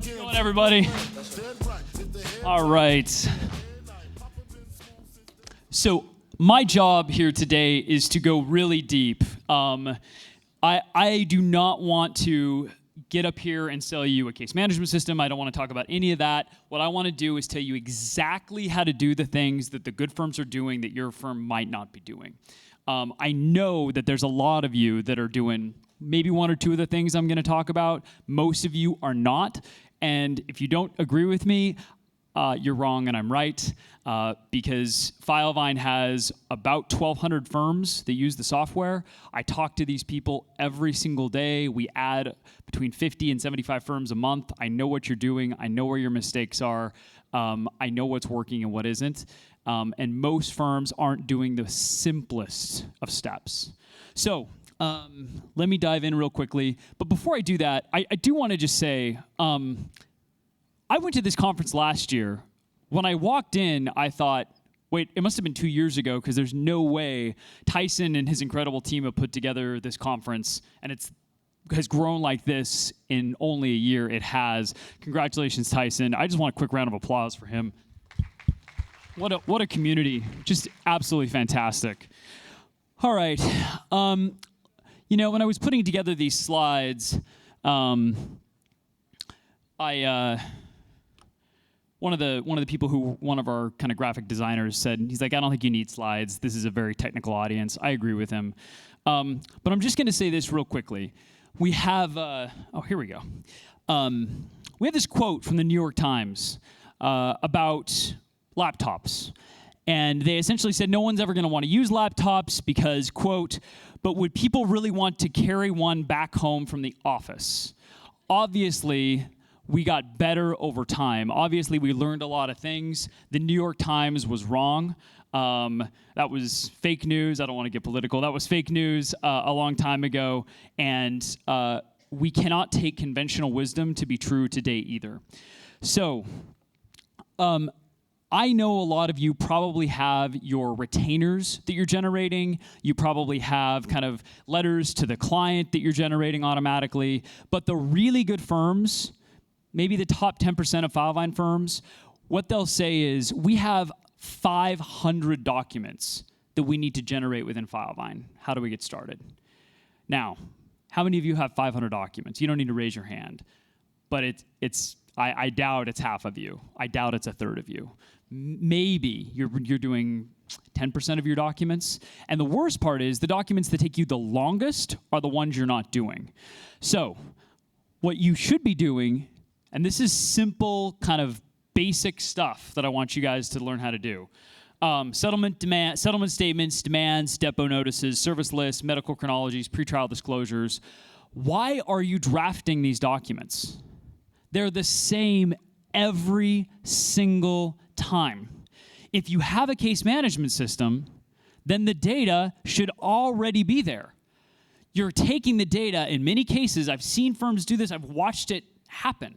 Going on, everybody? All right. So my job here today is to go really deep. I do not want to get up here and sell you a case management system. I don't want to talk about any of that. What I want to do is tell you exactly how to do the things that the good firms are doing that your firm might not be doing. I know that there's a lot of you that are doing maybe one or two of the things I'm going to talk about. Most of you are not. And if you don't agree with me, you're wrong and I'm right, because Filevine has about 1,200 firms that use the software. I talk to these people every single day. We add between 50 and 75 firms a month. I know what you're doing. I know where your mistakes are. I know what's working and what isn't. And most firms aren't doing the simplest of steps. So let me dive in real quickly. But before I do that, I do want to just say, I went to this conference last year. When I walked in, I thought, wait, it must have been 2 years ago, because there's no way Tyson and his incredible team have put together this conference, and it has grown like this in only a year. It has. Congratulations, Tyson. I just want a quick round of applause for him. What a community. Just absolutely fantastic. All right. You know, when I was putting together these slides, one of the people who, one of our kind of graphic designers said, he's like, I don't think you need slides. This is a very technical audience. I agree with him. But I'm just going to say this real quickly. We have, here we go. We have this quote from the New York Times about laptops. And they essentially said no one's ever going to want to use laptops because, quote, but would people really want to carry one back home from the office? Obviously, we got better over time. Obviously, we learned a lot of things. The New York Times was wrong. That was fake news. I don't want to get political. That was fake news a long time ago. And we cannot take conventional wisdom to be true today either. So, I know a lot of you probably have your retainers that you're generating. You probably have kind of letters to the client that you're generating automatically. But the really good firms, maybe the top 10% of Filevine firms, what they'll say is, we have 500 documents that we need to generate within Filevine. How do we get started? Now, how many of you have 500 documents? You don't need to raise your hand. But I doubt it's half of you. I doubt it's a third of you. Maybe you're doing 10% of your documents. And the worst part is the documents that take you the longest are the ones you're not doing. So what you should be doing, and this is simple kind of basic stuff that I want you guys to learn how to do. Settlement statements, demands, depot notices, service lists, medical chronologies, pretrial disclosures. Why are you drafting these documents? They're the same every single time. If you have a case management system, then the data should already be there. You're taking the data, in many cases, I've seen firms do this, I've watched it happen.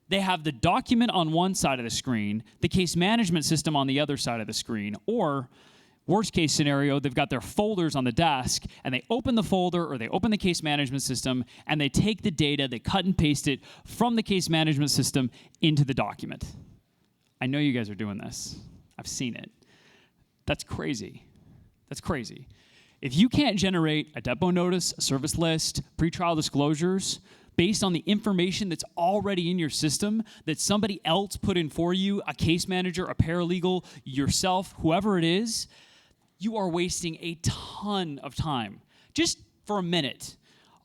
They have the document on one side of the screen, the case management system on the other side of the screen, or worst case scenario, they've got their folders on the desk, and they open the folder or they open the case management system, and they take the data, they cut and paste it from the case management system into the document. I know you guys are doing this. I've seen it. That's crazy. That's crazy. If you can't generate a depot notice, a service list, pretrial disclosures, based on the information that's already in your system that somebody else put in for you, a case manager, a paralegal, yourself, whoever it is, you are wasting a ton of time. Just for a minute,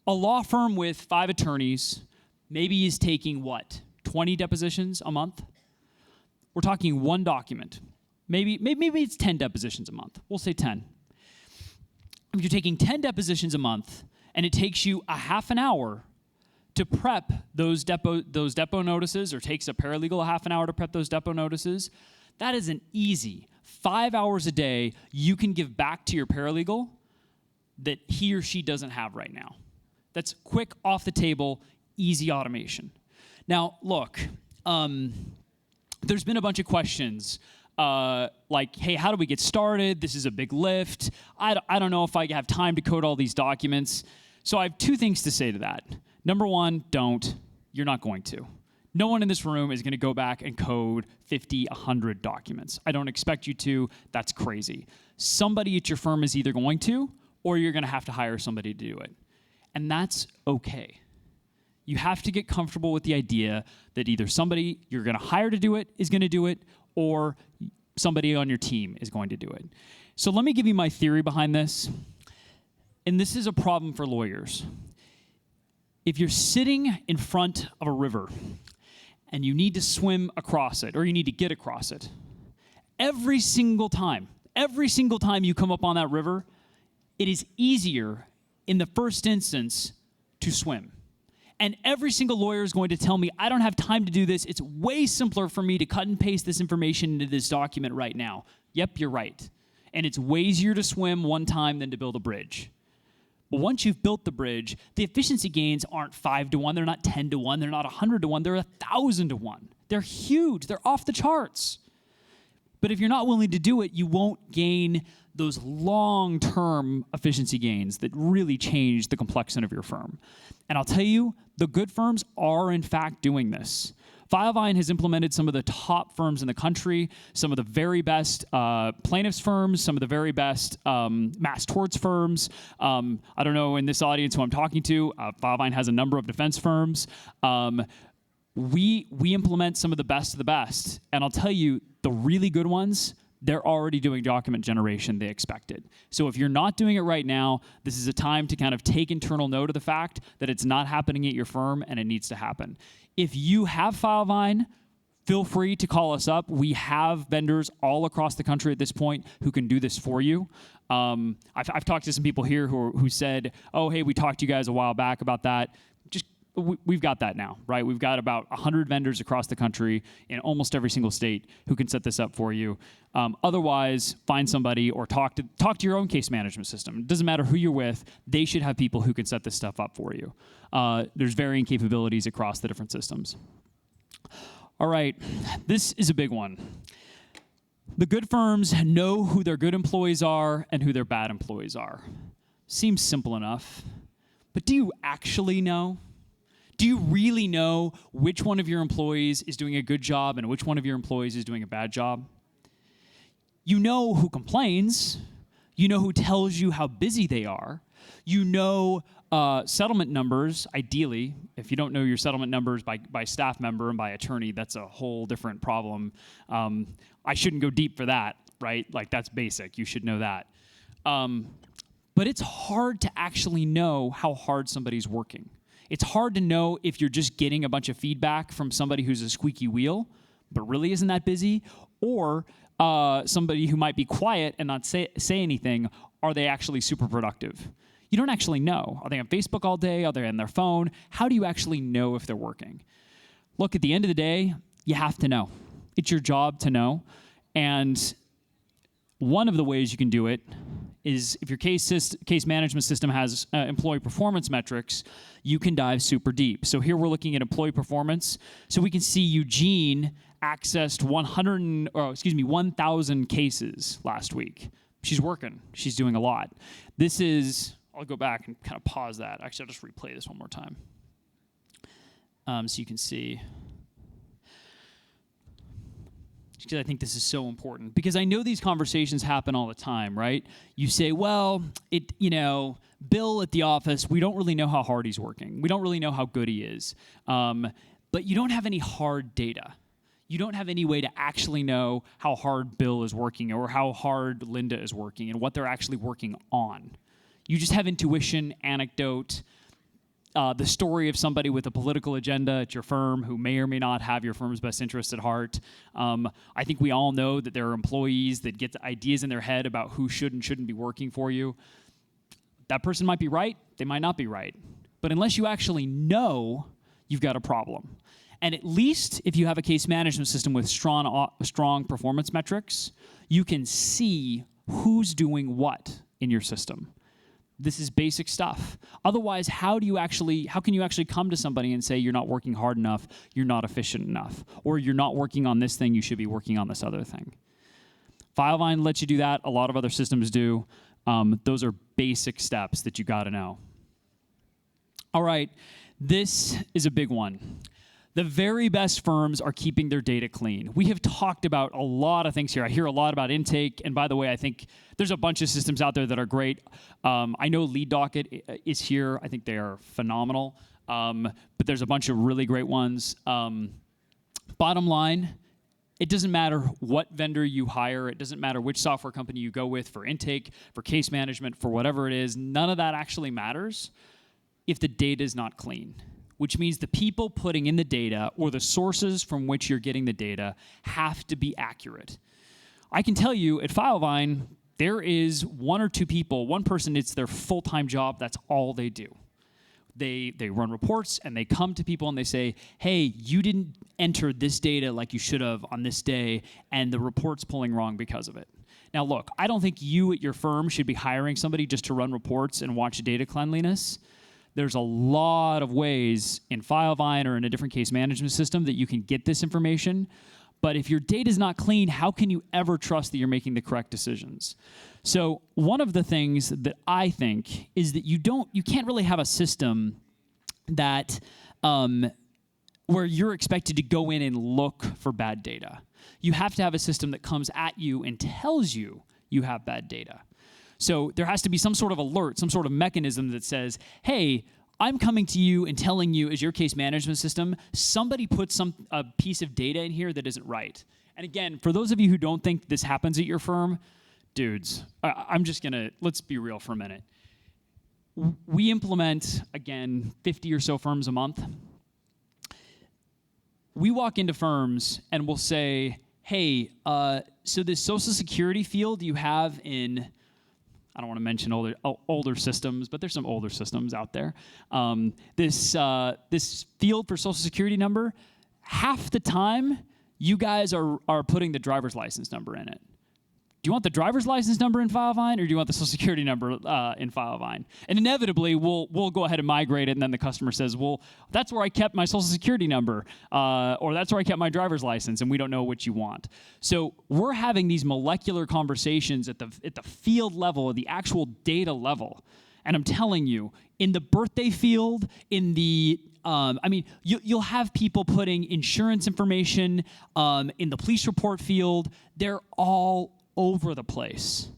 a law firm with 5 attorneys maybe is taking, 20 depositions a month? We're talking one document. Maybe it's 10 depositions a month. We'll say 10. If you're taking 10 depositions a month and it takes you a half an hour to prep those depot notices, or takes a paralegal a half an hour to prep those depot notices, that is an easy 5 hours a day you can give back to your paralegal that he or she doesn't have right now. That's quick, off the table, easy automation. Now, look, there's been a bunch of questions like, hey, how do we get started? This is a big lift. I don't know if I have time to code all these documents. So I have 2 things to say to that. Number one, don't. You're not going to. No one in this room is going to go back and code 50, 100 documents. I don't expect you to. That's crazy. Somebody at your firm is either going to, or you're going to have to hire somebody to do it. And that's okay. You have to get comfortable with the idea that either somebody you're going to hire to do it is going to do it, or somebody on your team is going to do it. So let me give you my theory behind this. And this is a problem for lawyers. If you're sitting in front of a river and you need to swim across it, or you need to get across it, every single time you come up on that river, it is easier in the first instance to swim. And every single lawyer is going to tell me, I don't have time to do this. It's way simpler for me to cut and paste this information into this document right now. Yep, you're right. And it's way easier to swim one time than to build a bridge. But once you've built the bridge, the efficiency gains aren't 5 to 1, they're not 10 to 1, they're not 100 to 1, they're 1,000 to 1. They're huge, they're off the charts. But if you're not willing to do it, you won't gain those long-term efficiency gains that really change the complexion of your firm. And I'll tell you, the good firms are in fact doing this. Filevine has implemented some of the top firms in the country, some of the very best plaintiffs firms, some of the very best mass torts firms. I don't know in this audience who I'm talking to. Filevine has a number of defense firms. We implement some of the best, and I'll tell you, the really good ones, they're already doing document generation they expected. So if you're not doing it right now, this is a time to kind of take internal note of the fact that it's not happening at your firm and it needs to happen. If you have Filevine, feel free to call us up. We have vendors all across the country at this point who can do this for you. I've talked to some people here who said, oh, hey, we talked to you guys a while back about that. We've got that now, right? We've got about 100 vendors across the country in almost every single state who can set this up for you. Otherwise, find somebody or talk to your own case management system. It doesn't matter who you're with. They should have people who can set this stuff up for you. There's varying capabilities across the different systems. All right, this is a big one. The good firms know who their good employees are and who their bad employees are. Seems simple enough, but do you actually know? Do you really know which one of your employees is doing a good job and which one of your employees is doing a bad job? You know who complains. You know who tells you how busy they are. You know settlement numbers, ideally. If you don't know your settlement numbers by staff member and by attorney, that's a whole different problem. I shouldn't go deep for that, right? Like, that's basic. You should know that. But it's hard to actually know how hard somebody's working. It's hard to know if you're just getting a bunch of feedback from somebody who's a squeaky wheel, but really isn't that busy, or somebody who might be quiet and not say anything. Are they actually super productive? You don't actually know. Are they on Facebook all day? Are they on their phone? How do you actually know if they're working? Look, at the end of the day, you have to know. It's your job to know. And one of the ways you can do it is if your case management system has employee performance metrics, you can dive super deep. So here we're looking at employee performance. So we can see Eugene accessed 1,000 cases last week. She's working. She's doing a lot. This is, I'll go back and kind of pause that. Actually, I'll just replay this one more time so you can see. Because I think this is so important. Because I know these conversations happen all the time, right? You say, well, Bill at the office, we don't really know how hard he's working. We don't really know how good he is. But you don't have any hard data. You don't have any way to actually know how hard Bill is working or how hard Linda is working and what they're actually working on. You just have intuition, anecdote, the story of somebody with a political agenda at your firm who may or may not have your firm's best interest at heart. I think we all know that there are employees that get ideas in their head about who should and shouldn't be working for you. That person might be right. They might not be right. But unless you actually know, you've got a problem. And at least if you have a case management system with strong performance metrics, you can see who's doing what in your system. This is basic stuff. Otherwise, how can you actually come to somebody and say you're not working hard enough, you're not efficient enough, or you're not working on this thing, you should be working on this other thing? Filevine lets you do that. A lot of other systems do. Those are basic steps that you got to know. All right, this is a big one. The very best firms are keeping their data clean. We have talked about a lot of things here. I hear a lot about intake, and by the way, I think there's a bunch of systems out there that are great. I know LeadDocket is here. I think they are phenomenal, but there's a bunch of really great ones. Bottom line, it doesn't matter what vendor you hire. It doesn't matter which software company you go with for intake, for case management, for whatever it is. None of that actually matters if the data is not clean, which means the people putting in the data or the sources from which you're getting the data have to be accurate. I can tell you at Filevine, there is one or two people, one person, it's their full-time job, that's all they do. They run reports and they come to people and they say, hey, you didn't enter this data like you should have on this day, and the report's pulling wrong because of it. Now look, I don't think you at your firm should be hiring somebody just to run reports and watch data cleanliness. There's a lot of ways in Filevine or in a different case management system that you can get this information. But if your data is not clean, how can you ever trust that you're making the correct decisions? So one of the things that I think is that you can't really have a system that where you're expected to go in and look for bad data. You have to have a system that comes at you and tells you you have bad data. So there has to be some sort of alert, some sort of mechanism that says, hey, I'm coming to you and telling you as your case management system, somebody put a piece of data in here that isn't right. And again, for those of you who don't think this happens at your firm, dudes, let's be real for a minute. We implement, again, 50 or so firms a month. We walk into firms and we'll say, hey, so this Social Security field you have in, I don't want to mention older systems, but there's some older systems out there. This field for Social Security number, half the time, you guys are putting the driver's license number in it. Do you want the driver's license number in Filevine, or do you want the Social Security number in Filevine? And inevitably, we'll go ahead and migrate it, and then the customer says, well, that's where I kept my Social Security number, or that's where I kept my driver's license, and we don't know what you want. So we're having these molecular conversations at the field level, at the actual data level. And I'm telling you, in the birthday field, in the you'll have people putting insurance information in the police report field. They're all over the place.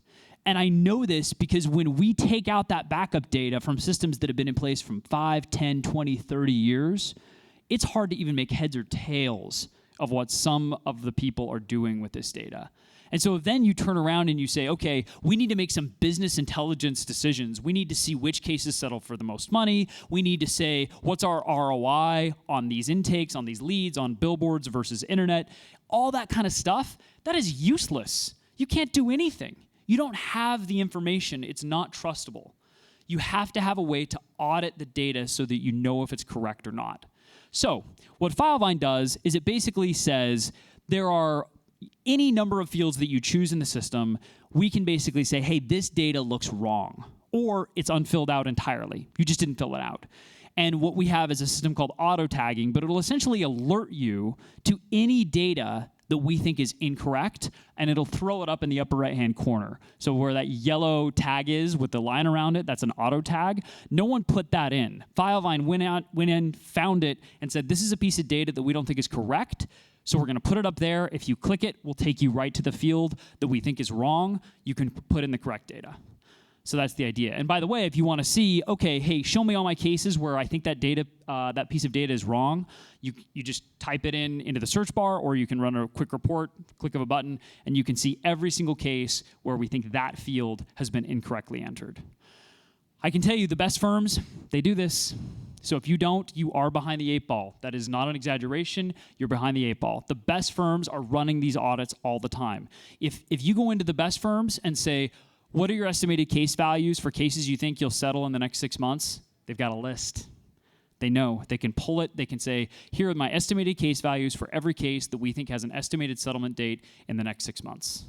And I know this because when we take out that backup data from systems that have been in place from 5, 10, 20, 30 years, it's hard to even make heads or tails of what some of the people are doing with this data. And so then you turn around and you say, okay, we need to make some business intelligence decisions. We need to see which cases settle for the most money. We need to say, what's our ROI on these intakes, on these leads, on billboards versus internet, all that kind of stuff. That is useless. You can't do anything. You don't have the information. It's not trustable. You have to have a way to audit the data so that you know if it's correct or not. So what Filevine does is it basically says there are any number of fields that you choose in the system. We can basically say, hey, this data looks wrong, or it's unfilled out entirely. You just didn't fill it out. And what we have is a system called auto tagging, but it'll essentially alert you to any data that we think is incorrect, and it'll throw it up in the upper right-hand corner. So where that yellow tag is with the line around it, that's an auto tag. No one put that in. Filevine went in, found it, and said, this is a piece of data that we don't think is correct, so we're going to put it up there. If you click it, we'll take you right to the field that we think is wrong. You can put in the correct data. So that's the idea. And by the way, if you want to see, okay, hey, show me all my cases where I think that data, that piece of data is wrong, you just type it into the search bar, or you can run a quick report, click of a button, and you can see every single case where we think that field has been incorrectly entered. I can tell you the best firms, they do this. So if you don't, you are behind the 8 ball. That is not an exaggeration. You're behind the 8 ball. The best firms are running these audits all the time. If you go into the best firms and say, what are your estimated case values for cases you think you'll settle in the next 6 months? They've got a list. They know. They can pull it. They can say, here are my estimated case values for every case that we think has an estimated settlement date in the next 6 months.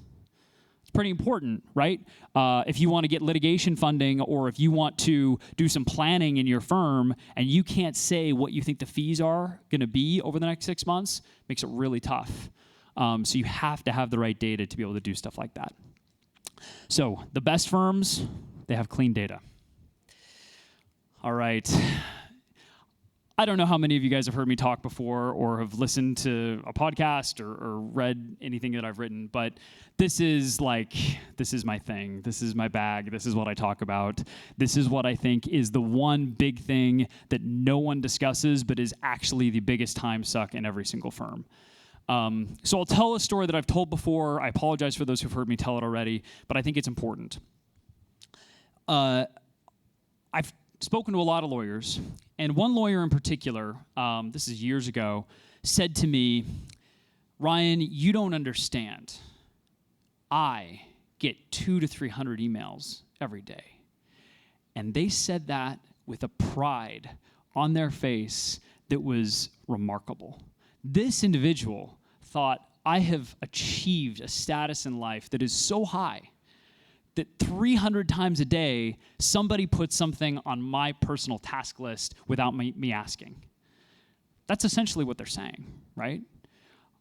It's pretty important, right? If you want to get litigation funding, or if you want to do some planning in your firm and you can't say what you think the fees are going to be over the next 6 months, makes it really tough. So you have to have the right data to be able to do stuff like that. So the best firms, they have clean data. All right. I don't know how many of you guys have heard me talk before or have listened to a podcast or read anything that I've written, but this is my thing. This is my bag. This is what I talk about. This is what I think is the one big thing that no one discusses, but is actually the biggest time suck in every single firm. So I'll tell a story that I've told before. I apologize for those who've heard me tell it already, but I think it's important. I've spoken to a lot of lawyers, and one lawyer in particular, this is years ago, said to me, Ryan, you don't understand. I get 200 to 300 emails every day. And they said that with a pride on their face that was remarkable. This individual thought, I have achieved a status in life that is so high that 300 times a day, somebody puts something on my personal task list without me asking. That's essentially what they're saying, right?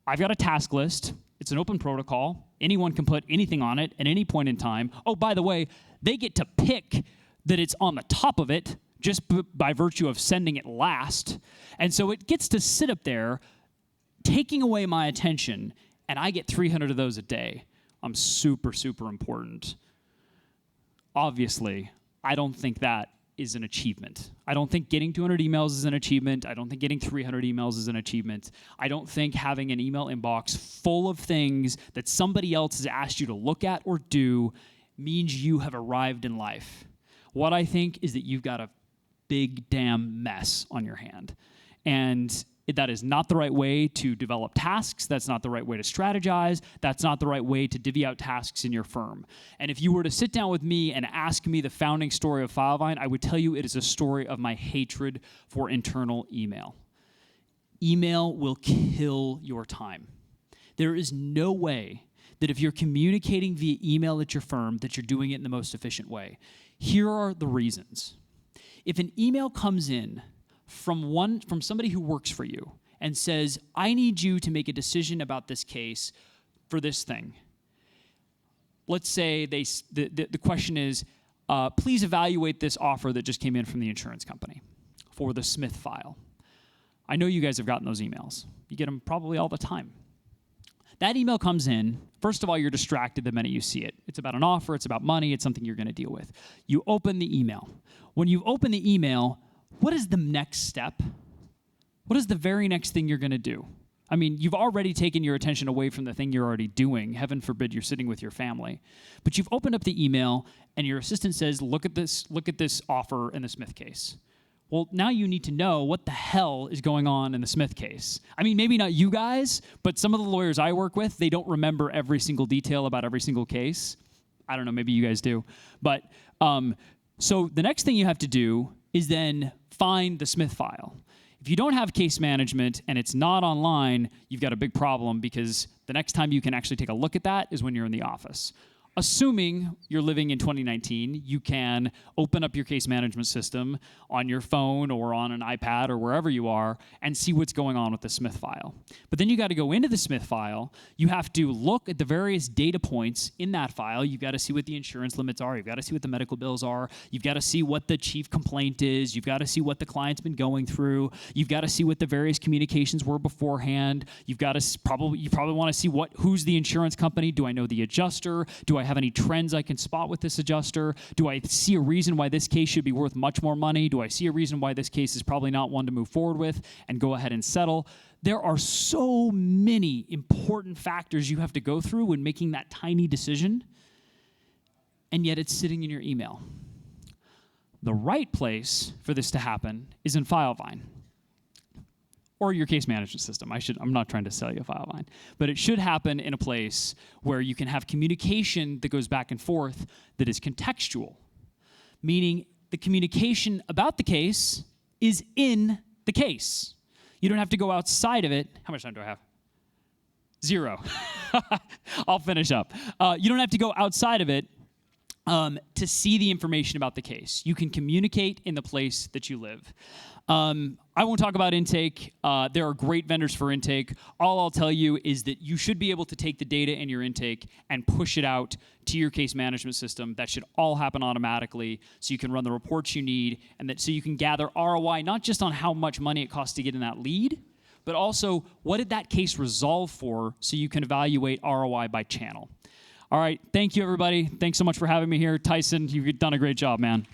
I've got a task list. It's an open protocol. Anyone can put anything on it at any point in time. Oh, by the way, they get to pick that it's on the top of it just by virtue of sending it last. And so it gets to sit up there taking away my attention, and I get 300 of those a day. I'm super, super important. Obviously, I don't think that is an achievement. I don't think getting 200 emails is an achievement. I don't think getting 300 emails is an achievement. I don't think having an email inbox full of things that somebody else has asked you to look at or do means you have arrived in life. What I think is that you've got a big damn mess on your hand. And that is not the right way to develop tasks. That's not the right way to strategize. That's not the right way to divvy out tasks in your firm. And if you were to sit down with me and ask me the founding story of Filevine, I would tell you it is a story of my hatred for internal email. Email will kill your time. There is no way that if you're communicating via email at your firm that you're doing it in the most efficient way. Here are the reasons. If an email comes in from somebody who works for you and says, I need you to make a decision about this case for this thing. Let's say the question is, please evaluate this offer that just came in from the insurance company for the Smith file. I know you guys have gotten those emails. You get them probably all the time. That email comes in. First of all, you're distracted the minute you see it. It's about an offer. It's about money. It's something you're going to deal with. You open the email. When you open the email, what is the next step? What is the very next thing you're going to do? I mean, you've already taken your attention away from the thing you're already doing. Heaven forbid you're sitting with your family. But you've opened up the email, and your assistant says, look at this offer in the Smith case. Well, now you need to know what the hell is going on in the Smith case. I mean, maybe not you guys, but some of the lawyers I work with, they don't remember every single detail about every single case. I don't know, maybe you guys do. But so the next thing you have to do is then find the Smith file. If you don't have case management and it's not online, you've got a big problem because the next time you can actually take a look at that is when you're in the office. Assuming you're living in 2019, you can open up your case management system on your phone or on an iPad or wherever you are and see what's going on with the Smith file. But then you got to go into the Smith file. You have to look at the various data points in that file. You've got to see what the insurance limits are. You've got to see what the medical bills are. You've got to see what the chief complaint is. You've got to see what the client's been going through. You've got to see what the various communications were beforehand. You probably want to see who's the insurance company. Do I know the adjuster? Do I have any trends I can spot with this adjuster? Do I see a reason why this case should be worth much more money? Do I see a reason why this case is probably not one to move forward with and go ahead and settle? There are so many important factors you have to go through when making that tiny decision, and yet it's sitting in your email. The right place for this to happen is in Filevine. Or your case management system. I'm not trying to sell you a Filevine. But it should happen in a place where you can have communication that goes back and forth that is contextual. Meaning the communication about the case is in the case. You don't have to go outside of it. How much time do I have? 0. I'll finish up. You don't have to go outside of it to see the information about the case. You can communicate in the place that you live. I won't talk about intake. There are great vendors for intake. All I'll tell you is that you should be able to take the data in your intake and push it out to your case management system. That should all happen automatically so you can run the reports you need, and so you can gather ROI, not just on how much money it costs to get in that lead, but also what did that case resolve for, so you can evaluate ROI by channel. All right, thank you, everybody. Thanks so much for having me here. Tyson, you've done a great job, man.